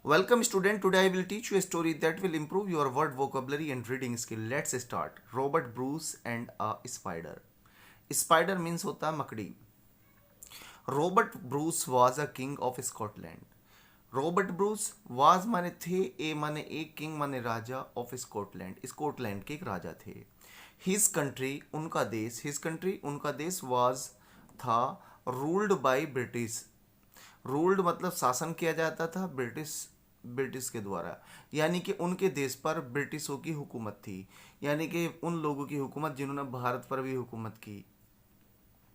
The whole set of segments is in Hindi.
Welcome student, today I will teach you a story that will improve your word vocabulary and reading skill. Let's start. Robert Bruce and a spider. Spider means होता है मकड़ी. Robert Bruce was a king of Scotland. Robert Bruce was माने थे, ए माने एक, किंग माने राजा ऑफ स्कॉटलैंड, स्कॉटलैंड के एक राजा थे. हिज कंट्री उनका देश, हिज कंट्री उनका देश वाज था रूल्ड बाय ब्रिटिश. रूल्ड मतलब शासन किया जाता था ब्रिटिश के द्वारा, यानी कि उनके देश पर ब्रिटिशों की हुकूमत थी, यानी कि उन लोगों की हुकूमत जिन्होंने भारत पर भी हुकूमत की.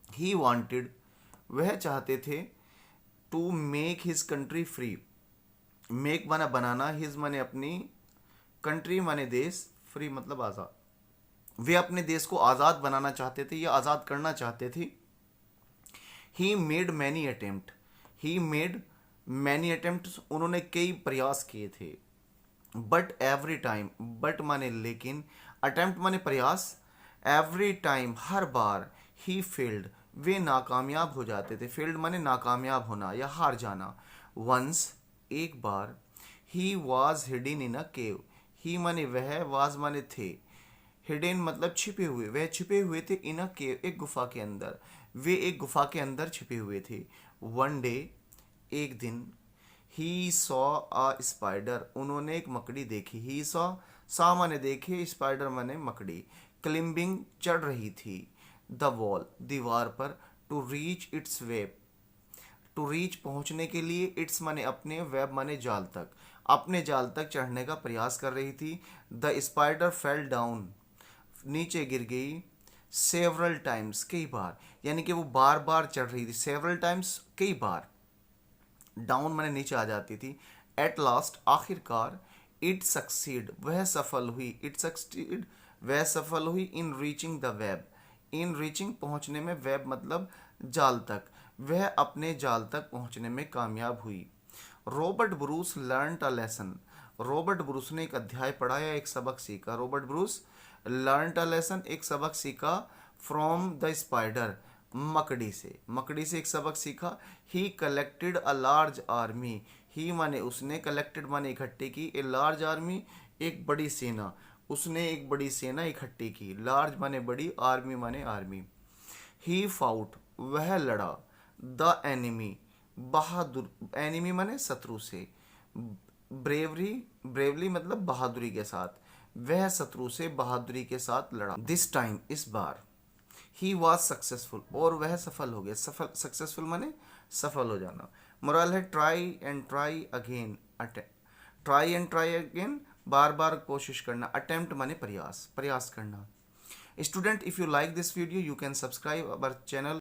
ही वांटेड वह चाहते थे to make his country free. Make माना बनाना, हिज माने अपनी, कंट्री माने देश, फ्री मतलब आज़ाद. वे अपने देश को आज़ाद बनाना चाहते थे या आज़ाद करना चाहते थे. He made many attempt, he made many attempt उन्होंने कई प्रयास किए थे. बट एवरी टाइम, बट माने लेकिन, अटेम्प्ट माने प्रयास, every time her bar, he failed वे नाकामयाब हो जाते थे. फेल्ड माने नाकामयाब होना या हार जाना. वंस एक बार, ही वॉज हिडन इन अ केव, ही माने वह, वाज माने थे, हिडन मतलब छिपे हुए, वह छिपे हुए थे, इन अ केव एक गुफा के अंदर, वे एक गुफा के अंदर छिपे हुए थे. वन डे एक दिन, ही सॉ अ स्पाइडर उन्होंने एक मकड़ी देखी. ही सॉ माने देखे, स्पाइडर माने मकड़ी. क्लिम्बिंग चढ़ रही थी, द वॉल दीवार पर, to reach its web, to reach पहुंचने के लिए, इट्स माने अपने, वेब माने जाल तक, अपने जाल तक चढ़ने का प्रयास कर रही थी. द स्पाइडर फेल डाउन नीचे गिर गई. सेवरल टाइम्स कई बार, यानी कि वो बार बार चढ़ रही थी. सेवरल टाइम्स कई बार. डाउन माने नीचे आ जाती थी. एट लास्ट आखिरकार, इट सक्सीड वह सफल हुई, इट सक्सीड वह सफल हुई. इन reaching the web, in reaching पहुंचने में, वेब मतलब जाल तक, वह अपने जाल तक पहुंचने में कामयाब हुई. Robert Bruce learned a lesson, Robert Bruce ने एक अध्याय पढ़ा या एक सबक सीखा. Robert Bruce learned a lesson एक सबक सीखा. फ्रॉम द स्पाइडर मकड़ी से, मकड़ी से एक सबक सीखा. He collected a large army, he माने उसने, कलेक्टेड माने इकट्ठी की, ए लार्ज आर्मी एक बड़ी सेना, उसने एक बड़ी सेना इकट्ठी की. लार्ज माने बड़ी, आर्मी माने आर्मी. ही फाउट वह लड़ा, द एनिमी बहादुर, एनिमी माने शत्रु से, ब्रेवरी ब्रेवली मतलब बहादुरी के साथ, वह शत्रु से बहादुरी के साथ लड़ा. दिस टाइम इस बार, ही वॉज सक्सेसफुल और वह सफल हो गया. सफल, सक्सेसफुल माने सफल हो जाना. मोरल है try and try again, try and try again बार बार कोशिश करना. अटेम्प्ट माने प्रयास, प्रयास करना. Student, if you like this video you can subscribe our channel.